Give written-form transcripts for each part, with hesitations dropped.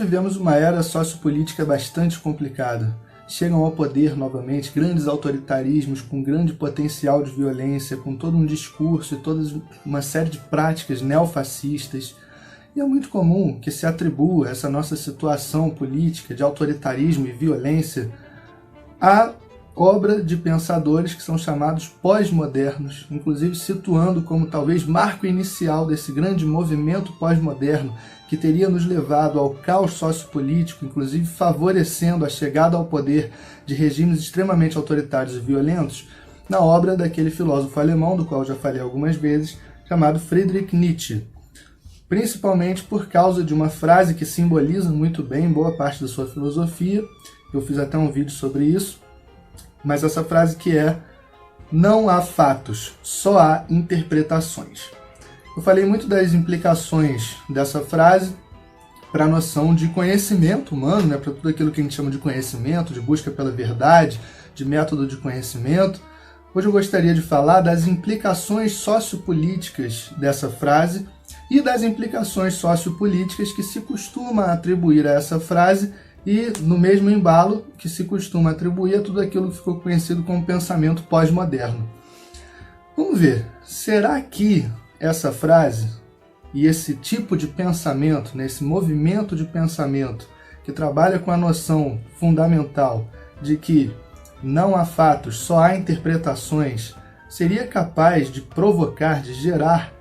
vivemos uma era sociopolítica bastante complicada. Chegam ao poder novamente grandes autoritarismos com grande potencial de violência, com todo um discurso e toda uma série de práticas neofascistas. E é muito comum que se atribua essa nossa situação política de autoritarismo e violência à obra de pensadores que são chamados pós-modernos, inclusive situando como talvez marco inicial desse grande movimento pós-moderno que teria nos levado ao caos sociopolítico, inclusive favorecendo a chegada ao poder de regimes extremamente autoritários e violentos, na obra daquele filósofo alemão, do qual já falei algumas vezes, chamado Friedrich Nietzsche. Principalmente por causa de uma frase que simboliza muito bem boa parte da sua filosofia. Eu fiz até um vídeo sobre isso. Mas essa frase que é: não há fatos, só há interpretações. Eu falei muito das implicações dessa frase para a noção de conhecimento humano, né, para tudo aquilo que a gente chama de conhecimento, de busca pela verdade, de método de conhecimento. Hoje eu gostaria de falar das implicações sociopolíticas dessa frase e das implicações sociopolíticas que se costuma atribuir a essa frase e no mesmo embalo que se costuma atribuir a tudo aquilo que ficou conhecido como pensamento pós-moderno. Vamos ver, será que essa frase e esse tipo de pensamento, né, esse movimento de pensamento que trabalha com a noção fundamental de que não há fatos, só há interpretações, seria capaz de provocar, de gerar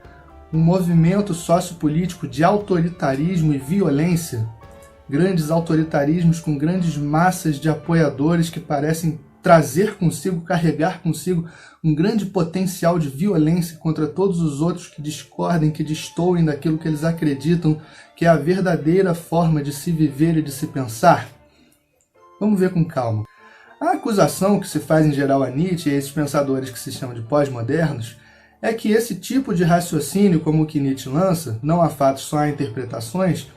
um movimento sociopolítico de autoritarismo e violência? Grandes autoritarismos com grandes massas de apoiadores que parecem trazer consigo, carregar consigo um grande potencial de violência contra todos os outros que discordem, que destoem daquilo que eles acreditam que é a verdadeira forma de se viver e de se pensar? Vamos ver com calma. A acusação que se faz em geral a Nietzsche e a esses pensadores que se chamam de pós-modernos é que esse tipo de raciocínio, como o que Nietzsche lança, não há fatos, só há interpretações,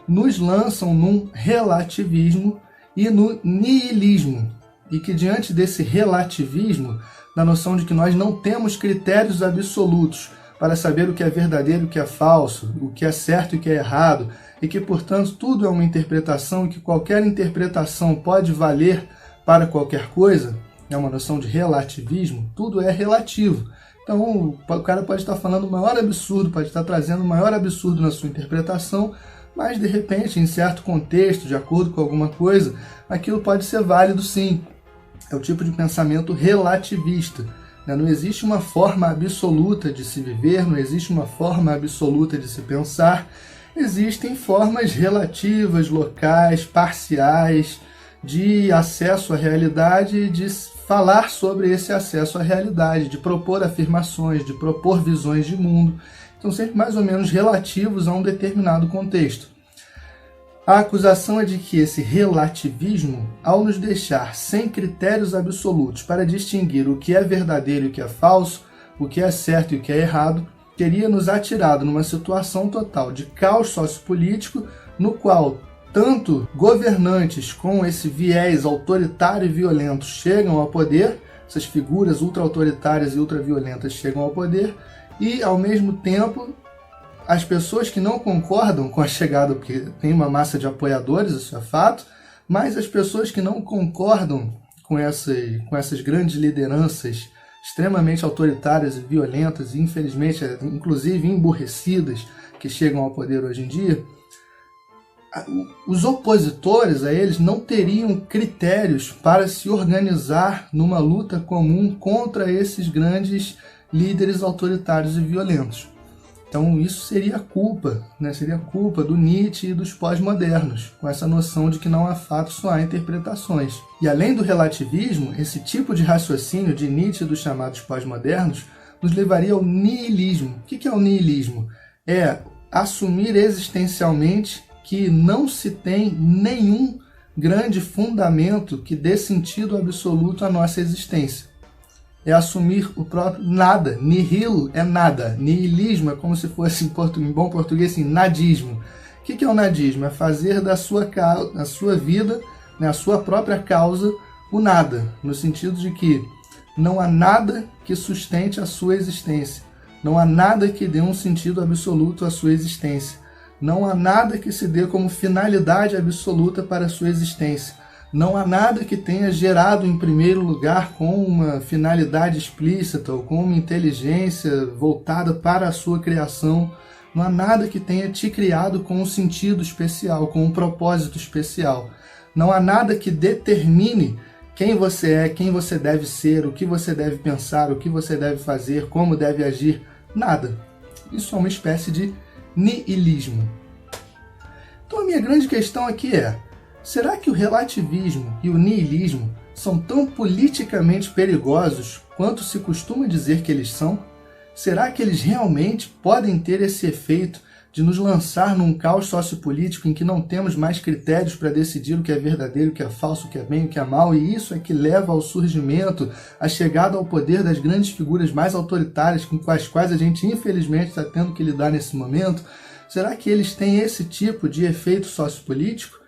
nos lançam num relativismo e no niilismo. E que diante desse relativismo, na noção de que nós não temos critérios absolutos para saber o que é verdadeiro e o que é falso, o que é certo e o que é errado, e que, portanto, tudo é uma interpretação e que qualquer interpretação pode valer para qualquer coisa, é uma noção de relativismo, tudo é relativo. Então o cara pode estar falando o maior absurdo, pode estar trazendo o maior absurdo na sua interpretação, mas de repente, em certo contexto, de acordo com alguma coisa, aquilo pode ser válido sim. É o tipo de pensamento relativista. Não existe uma forma absoluta de se viver, não existe uma forma absoluta de se pensar. Existem formas relativas, locais, parciais, de acesso à realidade, de falar sobre esse acesso à realidade, de propor afirmações, de propor visões de mundo. São sempre mais ou menos relativos a um determinado contexto. A acusação é de que esse relativismo, ao nos deixar sem critérios absolutos para distinguir o que é verdadeiro e o que é falso, o que é certo e o que é errado, teria nos atirado numa situação total de caos sociopolítico, no qual tanto governantes com esse viés autoritário e violento chegam ao poder, essas figuras ultra-autoritárias e ultra-violentas chegam ao poder, e, ao mesmo tempo, as pessoas que não concordam com a chegada, porque tem uma massa de apoiadores, isso é fato, mas as pessoas que não concordam com essas grandes lideranças extremamente autoritárias e violentas, e infelizmente, inclusive emburrecidas, que chegam ao poder hoje em dia, os opositores a eles não teriam critérios para se organizar numa luta comum contra esses grandes líderes autoritários e violentos. Então isso seria culpa, né? Seria culpa do Nietzsche e dos pós-modernos, com essa noção de que não há fatos, só há interpretações. E além do relativismo, esse tipo de raciocínio de Nietzsche e dos chamados pós-modernos nos levaria ao niilismo. O que é o niilismo? É assumir existencialmente que não se tem nenhum grande fundamento que dê sentido absoluto à nossa existência. É assumir o próprio nada. Nihil é nada. Nihilismo é como se fosse, em bom português, assim, nadismo. O que é o nadismo? É fazer da sua vida, né, a sua própria causa, o nada. No sentido de que não há nada que sustente a sua existência. Não há nada que dê um sentido absoluto à sua existência. Não há nada que se dê como finalidade absoluta para a sua existência. Não há nada que tenha gerado em primeiro lugar com uma finalidade explícita ou com uma inteligência voltada para a sua criação. Não há nada que tenha te criado com um sentido especial, com um propósito especial. Não há nada que determine quem você é, quem você deve ser, o que você deve pensar, o que você deve fazer, como deve agir. Nada. Isso é uma espécie de niilismo. Então a minha grande questão aqui é: será que o relativismo e o niilismo são tão politicamente perigosos quanto se costuma dizer que eles são? Será que eles realmente podem ter esse efeito de nos lançar num caos sociopolítico em que não temos mais critérios para decidir o que é verdadeiro, o que é falso, o que é bem, o que é mal, e isso é que leva ao surgimento, à chegada ao poder das grandes figuras mais autoritárias com as quais a gente infelizmente está tendo que lidar nesse momento? Será que eles têm esse tipo de efeito sociopolítico?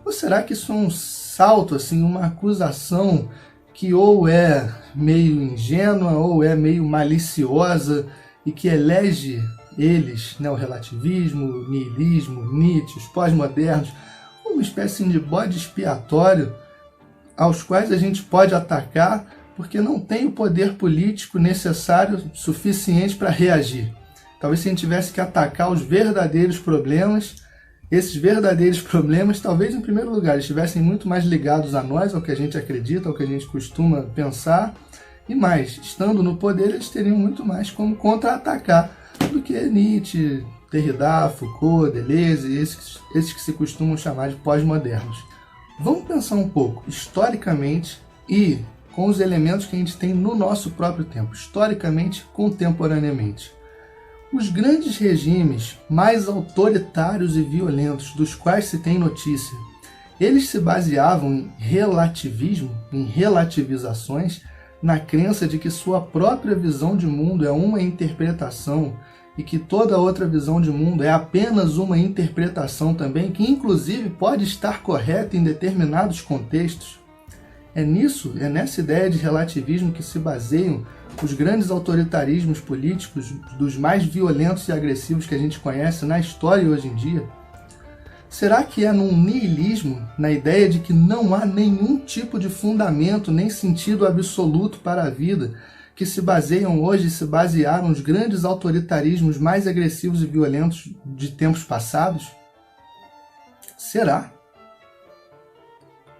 Ou será que isso é um salto, assim, uma acusação que ou é meio ingênua ou é meio maliciosa e que elege eles, né, o relativismo, o niilismo, Nietzsche, os pós-modernos, uma espécie de bode expiatório aos quais a gente pode atacar porque não tem o poder político necessário suficiente para reagir. Talvez se a gente tivesse que atacar os verdadeiros problemas, esses verdadeiros problemas, talvez em primeiro lugar, estivessem muito mais ligados a nós, ao que a gente acredita, ao que a gente costuma pensar, e mais, estando no poder, eles teriam muito mais como contra-atacar do que Nietzsche, Derrida, Foucault, Deleuze, esses que se costumam chamar de pós-modernos. Vamos pensar um pouco, historicamente e com os elementos que a gente tem no nosso próprio tempo, historicamente, contemporaneamente. Os grandes regimes mais autoritários e violentos dos quais se tem notícia, eles se baseavam em relativismo, em relativizações, na crença de que sua própria visão de mundo é uma interpretação e que toda outra visão de mundo é apenas uma interpretação também, que inclusive pode estar correta em determinados contextos. É nessa ideia de relativismo que se baseiam os grandes autoritarismos políticos, dos mais violentos e agressivos que a gente conhece na história hoje em dia. Será que é num niilismo, na ideia de que não há nenhum tipo de fundamento nem sentido absoluto para a vida, que se baseiam hoje e se basearam os grandes autoritarismos mais agressivos e violentos de tempos passados? Será?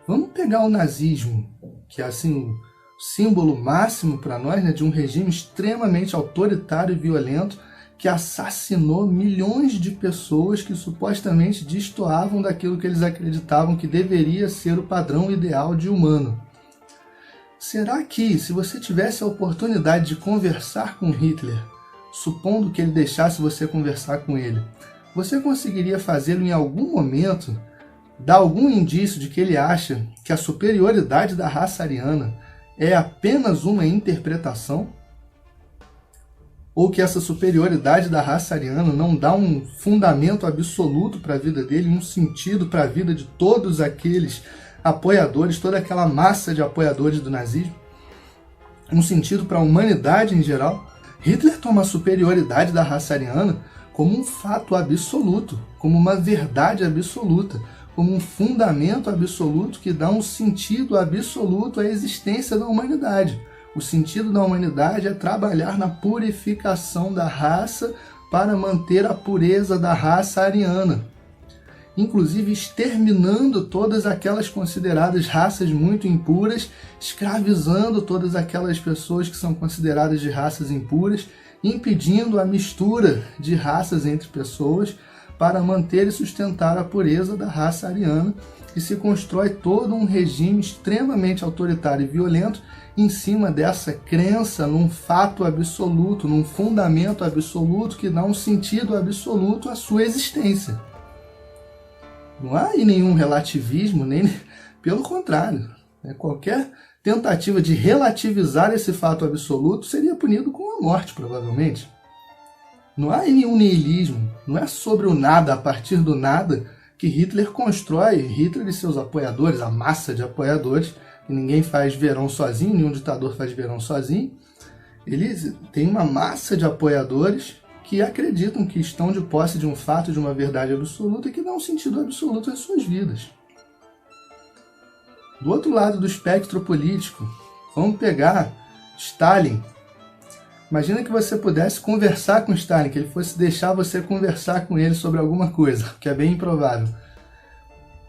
Vamos pegar o nazismo, que é assim o símbolo máximo para nós, né, de um regime extremamente autoritário e violento que assassinou milhões de pessoas que supostamente destoavam daquilo que eles acreditavam que deveria ser o padrão ideal de humano. Será que, se você tivesse a oportunidade de conversar com Hitler, supondo que ele deixasse você conversar com ele, você conseguiria fazê-lo em algum momento, dar algum indício de que ele acha que a superioridade da raça ariana é apenas uma interpretação? Ou que essa superioridade da raça ariana não dá um fundamento absoluto para a vida dele, um sentido para a vida de todos aqueles apoiadores, toda aquela massa de apoiadores do nazismo, um sentido para a humanidade em geral? Hitler toma a superioridade da raça ariana como um fato absoluto, como uma verdade absoluta, como um fundamento absoluto que dá um sentido absoluto à existência da humanidade. O sentido da humanidade é trabalhar na purificação da raça para manter a pureza da raça ariana, inclusive exterminando todas aquelas consideradas raças muito impuras, escravizando todas aquelas pessoas que são consideradas de raças impuras, impedindo a mistura de raças entre pessoas para manter e sustentar a pureza da raça ariana, e se constrói todo um regime extremamente autoritário e violento em cima dessa crença num fato absoluto, num fundamento absoluto que dá um sentido absoluto à sua existência. Não há aí nenhum relativismo, nem pelo contrário. Qualquer tentativa de relativizar esse fato absoluto seria punido com a morte, provavelmente. Não há aí nenhum niilismo, não é sobre o nada, a partir do nada, que Hitler constrói, Hitler e seus apoiadores, a massa de apoiadores, que ninguém faz verão sozinho, nenhum ditador faz verão sozinho. Ele tem uma massa de apoiadores que acreditam que estão de posse de um fato, de uma verdade absoluta e que dão um sentido absoluto às suas vidas. Do outro lado do espectro político, vamos pegar Stalin. Imagina que você pudesse conversar com Stalin, que ele fosse deixar você conversar com ele sobre alguma coisa, que é bem improvável.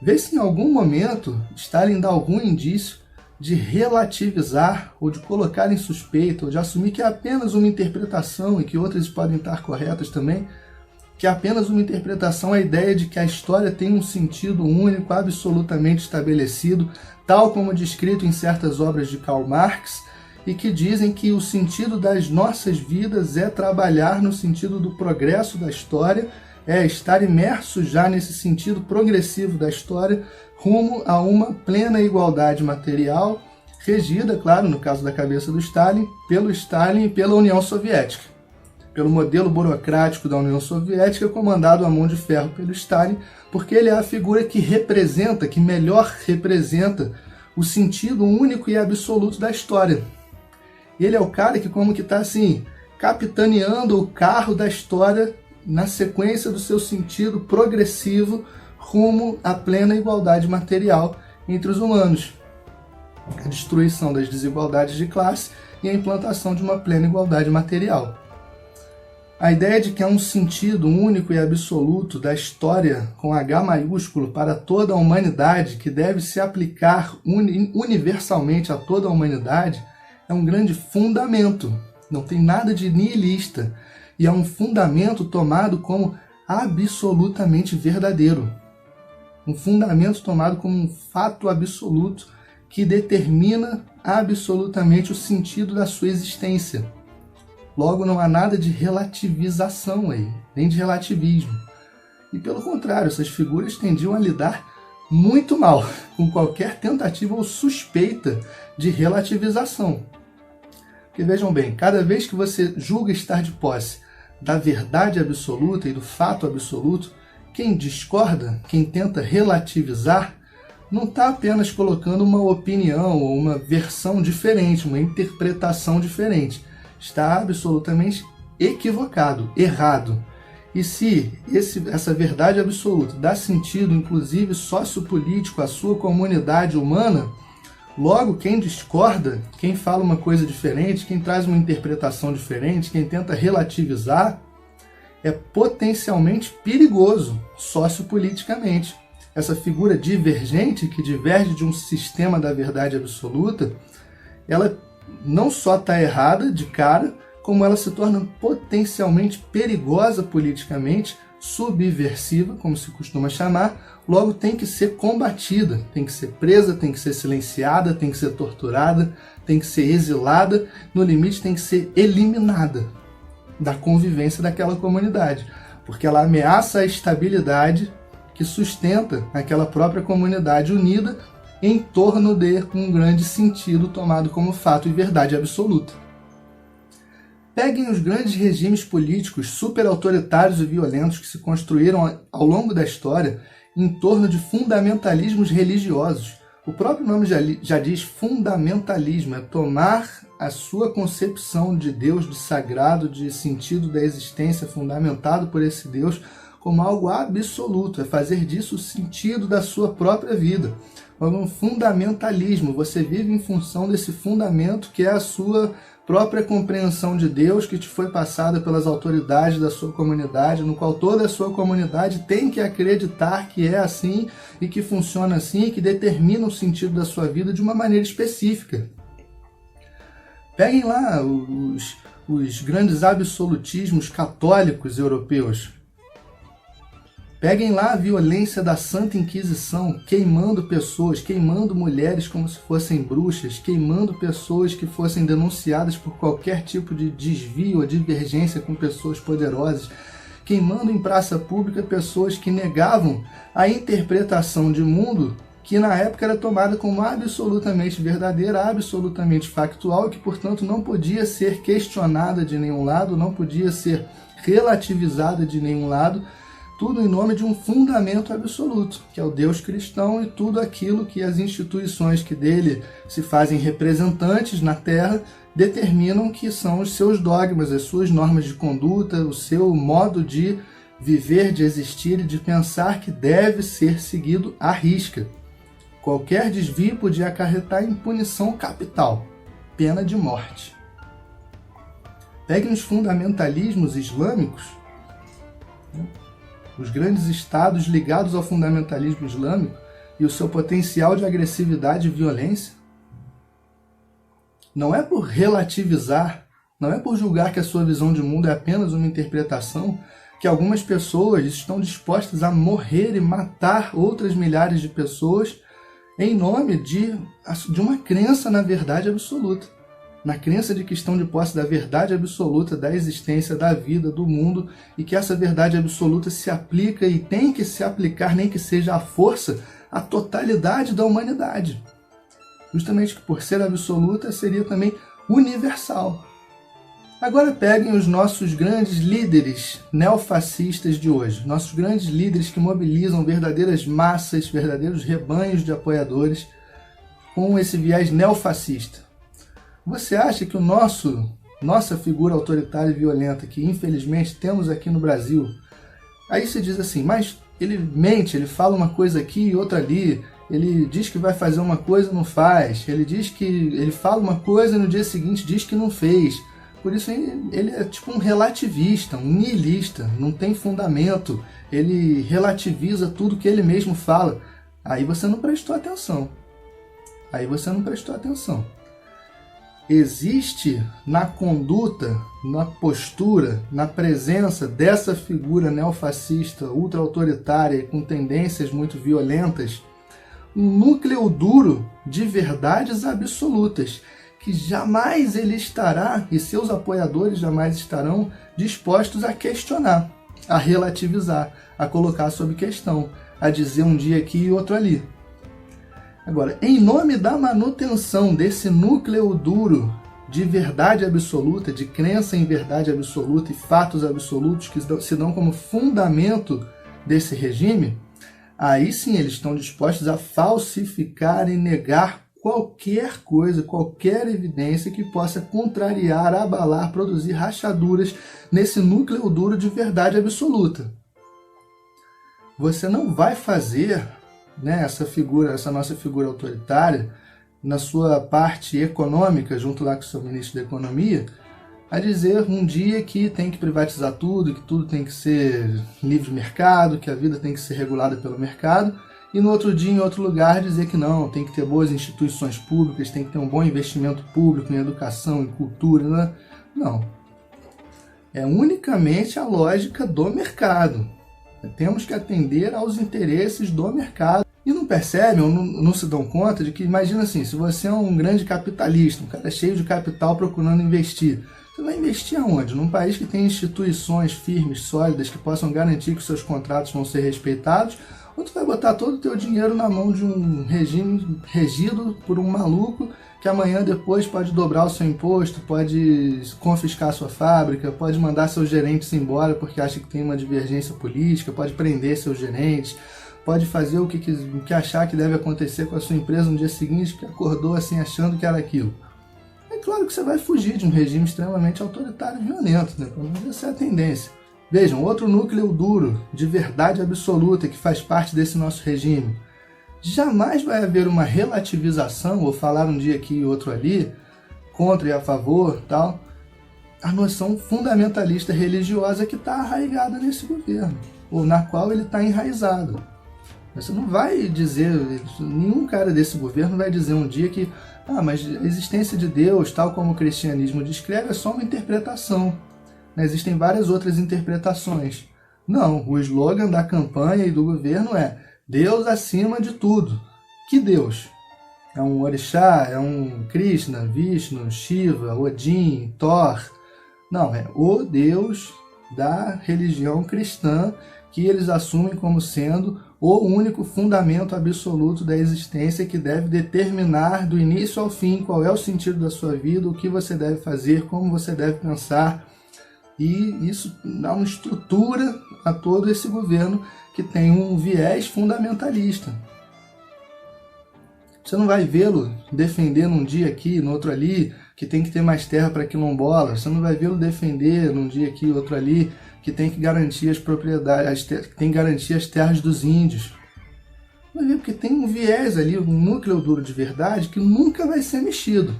Vê se em algum momento Stalin dá algum indício de relativizar ou de colocar em suspeita ou de assumir que é apenas uma interpretação e que outras podem estar corretas também, que é apenas uma interpretação a ideia de que a história tem um sentido único, absolutamente estabelecido, tal como descrito em certas obras de Karl Marx, e que dizem que o sentido das nossas vidas é trabalhar no sentido do progresso da história, é estar imerso já nesse sentido progressivo da história, rumo a uma plena igualdade material, regida, claro, no caso da cabeça do Stalin, pelo Stalin e pela União Soviética, pelo modelo burocrático da União Soviética, comandado à mão de ferro pelo Stalin, porque ele é a figura que representa, que melhor representa o sentido único e absoluto da história. Ele é o cara que como que está assim, capitaneando o carro da história na sequência do seu sentido progressivo rumo à plena igualdade material entre os humanos. A destruição das desigualdades de classe e a implantação de uma plena igualdade material. A ideia de que há um sentido único e absoluto da história com H maiúsculo para toda a humanidade que deve se aplicar universalmente a toda a humanidade é um grande fundamento. Não tem nada de nihilista e é um fundamento tomado como absolutamente verdadeiro. Um fundamento tomado como um fato absoluto que determina absolutamente o sentido da sua existência. Logo, não há nada de relativização aí, nem de relativismo. E pelo contrário, essas figuras tendiam a lidar muito mal com qualquer tentativa ou suspeita de relativização. Porque vejam bem, cada vez que você julga estar de posse da verdade absoluta e do fato absoluto, quem discorda, quem tenta relativizar, não está apenas colocando uma opinião ou uma versão diferente, uma interpretação diferente. Está absolutamente equivocado, errado. E se essa verdade absoluta dá sentido, inclusive sociopolítico, à sua comunidade humana, logo quem discorda, quem fala uma coisa diferente, quem traz uma interpretação diferente, quem tenta relativizar, é potencialmente perigoso sociopoliticamente. Essa figura divergente, que diverge de um sistema da verdade absoluta, ela não só está errada de cara, como ela se torna potencialmente perigosa politicamente, subversiva, como se costuma chamar, logo tem que ser combatida, tem que ser presa, tem que ser silenciada, tem que ser torturada, tem que ser exilada, no limite tem que ser eliminada da convivência daquela comunidade, porque ela ameaça a estabilidade que sustenta aquela própria comunidade unida em torno de um grande sentido tomado como fato e verdade absoluta. Peguem os grandes regimes políticos super autoritários e violentos que se construíram ao longo da história em torno de fundamentalismos religiosos. O próprio nome já diz fundamentalismo, é tomar a sua concepção de Deus, de sagrado, de sentido da existência fundamentado por esse Deus como algo absoluto, é fazer disso o sentido da sua própria vida. Um fundamentalismo, você vive em função desse fundamento que é a sua própria compreensão de Deus que te foi passada pelas autoridades da sua comunidade, no qual toda a sua comunidade tem que acreditar que é assim e que funciona assim e que determina o sentido da sua vida de uma maneira específica. Peguem lá os grandes absolutismos católicos europeus. Peguem lá a violência da Santa Inquisição, queimando pessoas, queimando mulheres como se fossem bruxas, queimando pessoas que fossem denunciadas por qualquer tipo de desvio ou divergência com pessoas poderosas, queimando em praça pública pessoas que negavam a interpretação de mundo que na época era tomada como absolutamente verdadeira, absolutamente factual e que, portanto, não podia ser questionada de nenhum lado, não podia ser relativizada de nenhum lado, tudo em nome de um fundamento absoluto, que é o Deus cristão e tudo aquilo que as instituições que dele se fazem representantes na Terra determinam que são os seus dogmas, as suas normas de conduta, o seu modo de viver, de existir e de pensar que deve ser seguido à risca. Qualquer desvio podia acarretar em punição capital, pena de morte. Peguem os fundamentalismos islâmicos, os grandes estados ligados ao fundamentalismo islâmico e o seu potencial de agressividade e violência. Não é por relativizar, não é por julgar que a sua visão de mundo é apenas uma interpretação, que algumas pessoas estão dispostas a morrer e matar outras milhares de pessoas em nome de uma crença na verdade absoluta. Na crença de que estão de posse da verdade absoluta da existência, da vida, do mundo, e que essa verdade absoluta se aplica e tem que se aplicar, nem que seja à força, à totalidade da humanidade. Justamente por ser absoluta, seria também universal. Agora peguem os nossos grandes líderes neofascistas de hoje, nossos grandes líderes que mobilizam verdadeiras massas, verdadeiros rebanhos de apoiadores com esse viés neofascista. Você acha que nossa figura autoritária e violenta, que infelizmente temos aqui no Brasil, aí se diz assim, mas ele mente, ele fala uma coisa aqui e outra ali, ele diz que vai fazer uma coisa e não faz, ele fala uma coisa e no dia seguinte diz que não fez. Por isso ele é tipo um relativista, um nihilista, não tem fundamento, ele relativiza tudo que ele mesmo fala. Aí você não prestou atenção. Existe na conduta, na postura, na presença dessa figura neofascista, ultra-autoritária e com tendências muito violentas, um núcleo duro de verdades absolutas, que jamais ele estará, e seus apoiadores jamais estarão, dispostos a questionar, a relativizar, a colocar sob questão, a dizer um dia aqui e outro ali. Agora, em nome da manutenção desse núcleo duro de verdade absoluta, de crença em verdade absoluta e fatos absolutos que se dão como fundamento desse regime, aí sim eles estão dispostos a falsificar e negar qualquer coisa, qualquer evidência que possa contrariar, abalar, produzir rachaduras nesse núcleo duro de verdade absoluta. Você não vai fazer essa nossa figura autoritária, na sua parte econômica, junto lá com o seu ministro da Economia, a dizer um dia que tem que privatizar tudo, que tudo tem que ser livre mercado, que a vida tem que ser regulada pelo mercado, e no outro dia, em outro lugar, dizer que não, tem que ter boas instituições públicas, tem que ter um bom investimento público em educação, em cultura, né? Não. É unicamente a lógica do mercado. Temos que atender aos interesses do mercado. E não percebem ou não se dão conta de que, imagina assim, se você é um grande capitalista, um cara cheio de capital procurando investir, você vai investir aonde? Num país que tem instituições firmes, sólidas, que possam garantir que os seus contratos vão ser respeitados, ou tu vai botar todo o teu dinheiro na mão de um regime regido por um maluco que amanhã depois pode dobrar o seu imposto, pode confiscar a sua fábrica, pode mandar seus gerentes embora porque acha que tem uma divergência política, pode prender seus gerentes, pode fazer o que achar que deve acontecer com a sua empresa no dia seguinte, que acordou assim achando que era aquilo. É claro que você vai fugir de um regime extremamente autoritário e violento, né? Pelo menos essa é a tendência. Vejam, outro núcleo duro, de verdade absoluta, que faz parte desse nosso regime. Jamais vai haver uma relativização, ou falar um dia aqui e outro ali, contra e a favor, tal, a noção fundamentalista religiosa que está arraigada nesse governo, ou na qual ele está enraizado. Você não vai dizer, nenhum cara desse governo vai dizer um dia que mas a existência de Deus, tal como o cristianismo descreve, é só uma interpretação. Existem várias outras interpretações. Não, o slogan da campanha e do governo é Deus acima de tudo. Que Deus? É um orixá? É um Krishna, Vishnu, Shiva, Odin, Thor? Não, é o Deus da religião cristã que eles assumem como sendo o único fundamento absoluto da existência que deve determinar do início ao fim qual é o sentido da sua vida, o que você deve fazer, como você deve pensar. E isso dá uma estrutura a todo esse governo que tem um viés fundamentalista. Você não vai vê-lo defender num dia aqui, no outro ali, que tem que ter mais terra para quilombola. Você não vai vê-lo defender num dia aqui, outro ali, que tem que garantir as propriedades, tem que garantir as terras dos índios. Vai ver porque tem um viés ali, um núcleo duro de verdade que nunca vai ser mexido.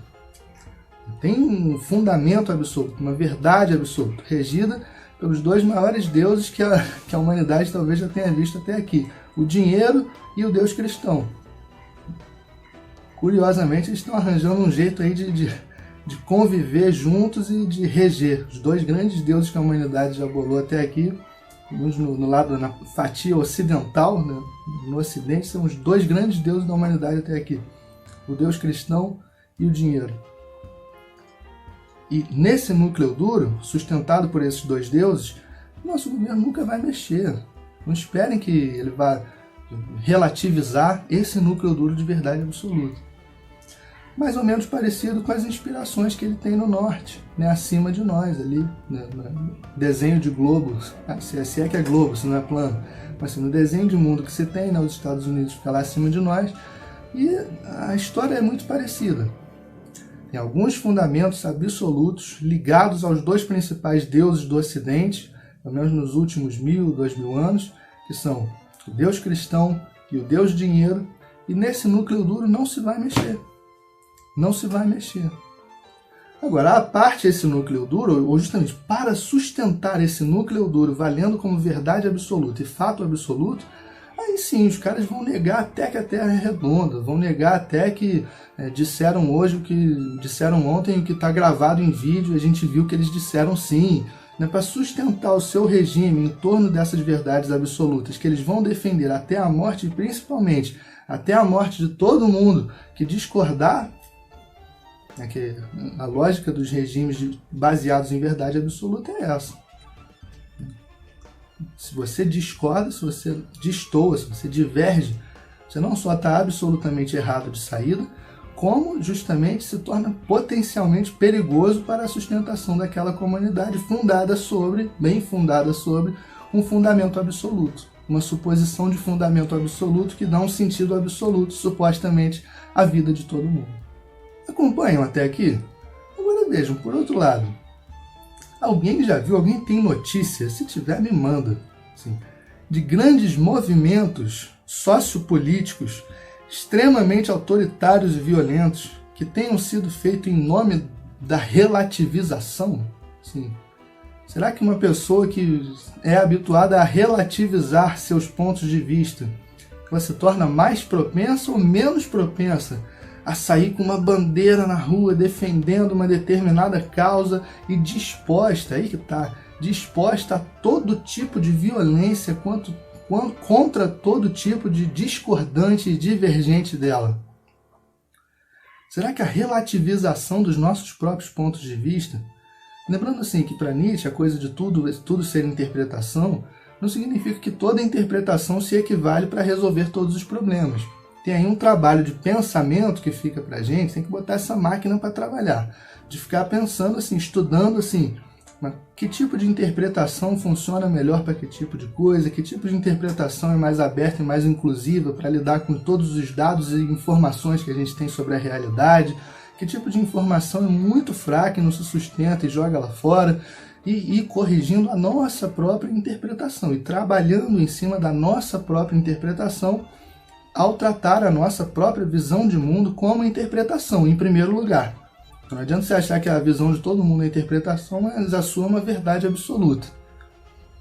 Tem um fundamento absoluto, uma verdade absoluta, regida pelos dois maiores deuses que a humanidade talvez já tenha visto até aqui. O dinheiro e o Deus cristão. Curiosamente, eles estão arranjando um jeito aí de conviver juntos e de reger. Os dois grandes deuses que a humanidade já bolou até aqui, uns no lado, na fatia ocidental, né? No ocidente, são os dois grandes deuses da humanidade até aqui. O Deus cristão e o dinheiro. E nesse núcleo duro, sustentado por esses dois deuses, nosso governo nunca vai mexer. Não esperem que ele vá relativizar esse núcleo duro de verdade absoluta. Mais ou menos parecido com as inspirações que ele tem no norte, né, acima de nós, ali, no desenho de globo, se é que é globo, se não é plano, mas assim, no desenho de mundo que você tem, né, os Estados Unidos fica lá acima de nós, e a história é muito parecida. Tem alguns fundamentos absolutos ligados aos dois principais deuses do Ocidente, pelo menos nos últimos 1000, 2000 anos, que são o Deus cristão e o Deus dinheiro, e nesse núcleo duro não se vai mexer. Não se vai mexer. Agora, a parte esse núcleo duro, ou justamente para sustentar esse núcleo duro, valendo como verdade absoluta e fato absoluto, aí sim, os caras vão negar até que a Terra é redonda, vão negar até que disseram hoje o que disseram ontem, o que está gravado em vídeo, a gente viu que eles disseram sim. Né, para sustentar o seu regime em torno dessas verdades absolutas, que eles vão defender até a morte, e principalmente até a morte de todo mundo que discordar, né, que a lógica dos regimes baseados em verdade absoluta é essa. Se você discorda, se você destoa, se você diverge, você não só está absolutamente errado de saída, como justamente se torna potencialmente perigoso para a sustentação daquela comunidade bem fundada sobre um fundamento absoluto, uma suposição de fundamento absoluto que dá um sentido absoluto, supostamente, à vida de todo mundo. Acompanham até aqui? Agora vejam, por outro lado, alguém já viu, alguém tem notícia, se tiver me manda, assim, de grandes movimentos sociopolíticos extremamente autoritários e violentos que tenham sido feitos em nome da relativização? Sim. Será que uma pessoa que é habituada a relativizar seus pontos de vista, ela se torna mais propensa ou menos propensa a sair com uma bandeira na rua defendendo uma determinada causa e disposta a todo tipo de violência contra todo tipo de discordante e divergente dela? Será que a relativização dos nossos próprios pontos de vista, lembrando assim que para Nietzsche a coisa de tudo ser interpretação, não significa que toda interpretação se equivale para resolver todos os problemas. Tem aí um trabalho de pensamento que fica para a gente, tem que botar essa máquina para trabalhar, de ficar pensando assim, estudando assim, que tipo de interpretação funciona melhor para que tipo de coisa, que tipo de interpretação é mais aberta e mais inclusiva para lidar com todos os dados e informações que a gente tem sobre a realidade, que tipo de informação é muito fraca e não se sustenta e joga lá fora, e corrigindo a nossa própria interpretação e trabalhando em cima da nossa própria interpretação ao tratar a nossa própria visão de mundo como interpretação, em primeiro lugar. Não adianta você achar que a visão de todo mundo é interpretação, mas a sua é uma verdade absoluta.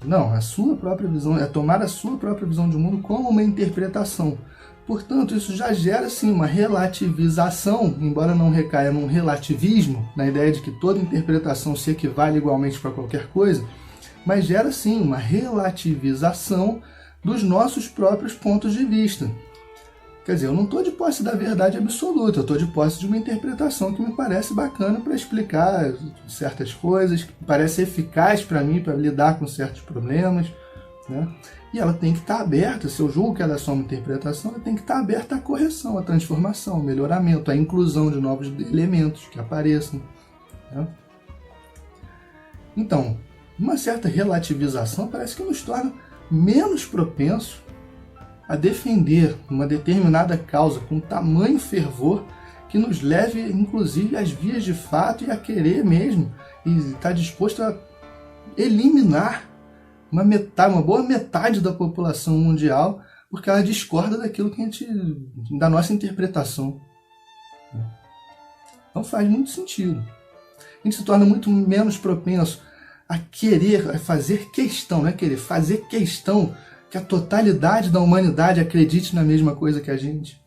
Não, a sua própria visão é tomar a sua própria visão de mundo como uma interpretação. Portanto, isso já gera sim uma relativização, embora não recaia num relativismo, na ideia de que toda interpretação se equivale igualmente para qualquer coisa, mas gera sim uma relativização dos nossos próprios pontos de vista. Quer dizer, eu não estou de posse da verdade absoluta, eu estou de posse de uma interpretação que me parece bacana para explicar certas coisas, que parece eficaz para mim, para lidar com certos problemas, né? E ela tem que estar aberta, se eu julgo que ela é só uma interpretação, ela tem que estar aberta à correção, à transformação, ao melhoramento, à inclusão de novos elementos que apareçam, né? Então, uma certa relativização parece que nos torna menos propensos a defender uma determinada causa com tamanho fervor que nos leve, inclusive, às vias de fato e a querer mesmo, e estar disposto a eliminar uma boa metade da população mundial porque ela discorda daquilo que da nossa interpretação. Então faz muito sentido. A gente se torna muito menos propenso a querer, a fazer questão, não é querer, fazer questão que a totalidade da humanidade acredite na mesma coisa que a gente.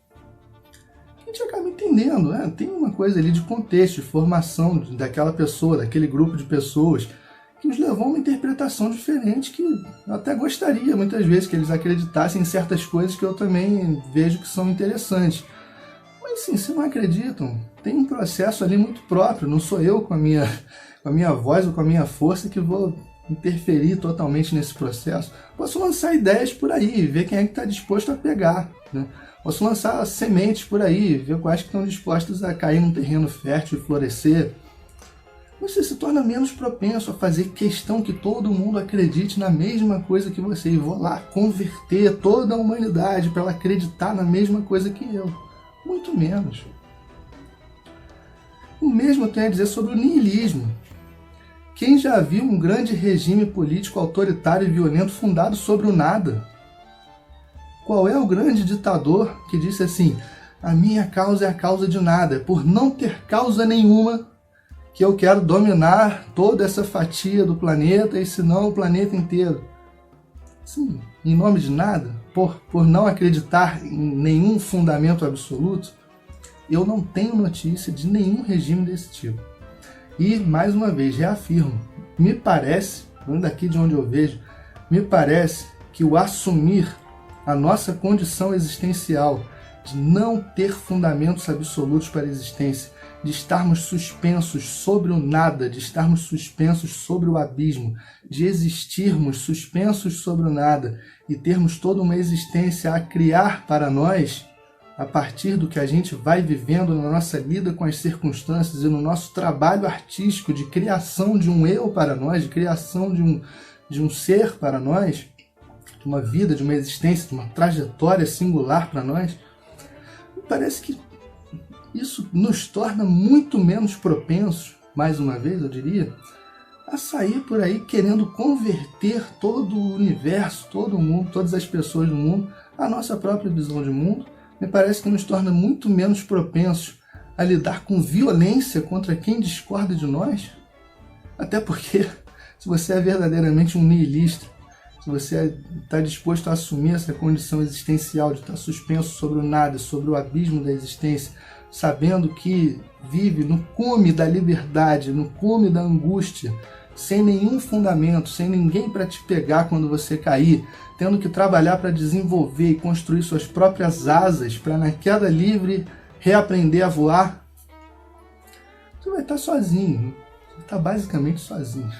A gente acaba entendendo, né? Tem uma coisa ali de contexto, de formação daquela pessoa, daquele grupo de pessoas, que nos levou a uma interpretação diferente, que eu até gostaria muitas vezes que eles acreditassem em certas coisas que eu também vejo que são interessantes. Mas sim, se não acreditam, tem um processo ali muito próprio, não sou eu com a minha voz ou com a minha força que vou interferir totalmente nesse processo. Posso lançar ideias por aí, ver quem é que está disposto a pegar, né? Posso lançar sementes por aí, ver quais que estão dispostos a cair num terreno fértil e florescer. Você se torna menos propenso a fazer questão que todo mundo acredite na mesma coisa que você. E vou lá converter toda a humanidade para ela acreditar na mesma coisa que eu. Muito menos. O mesmo eu tenho a dizer sobre o niilismo. Quem já viu um grande regime político autoritário e violento fundado sobre o nada? Qual é o grande ditador que disse assim: a minha causa é a causa de nada, por não ter causa nenhuma que eu quero dominar toda essa fatia do planeta e se não o planeta inteiro? Sim, em nome de nada, por não acreditar em nenhum fundamento absoluto, eu não tenho notícia de nenhum regime desse tipo. E, mais uma vez, reafirmo, me parece, daqui de onde eu vejo, me parece que o assumir a nossa condição existencial de não ter fundamentos absolutos para a existência, de estarmos suspensos sobre o nada, de estarmos suspensos sobre o abismo, de existirmos suspensos sobre o nada e termos toda uma existência a criar para nós, a partir do que a gente vai vivendo na nossa lida com as circunstâncias e no nosso trabalho artístico de criação de um eu para nós, de criação de um ser para nós, de uma vida, de uma existência, de uma trajetória singular para nós, me parece que isso nos torna muito menos propensos, mais uma vez eu diria, a sair por aí querendo converter todo o universo, todo o mundo, todas as pessoas do mundo, à nossa própria visão de mundo. Me parece que nos torna muito menos propensos a lidar com violência contra quem discorda de nós. Até porque, se você é verdadeiramente um niilista, se você está disposto a assumir essa condição existencial de estar suspenso sobre o nada, sobre o abismo da existência, sabendo que vive no cume da liberdade, no cume da angústia, sem nenhum fundamento, sem ninguém para te pegar quando você cair, tendo que trabalhar para desenvolver e construir suas próprias asas, para na queda livre reaprender a voar, você vai estar sozinho, você está basicamente sozinho.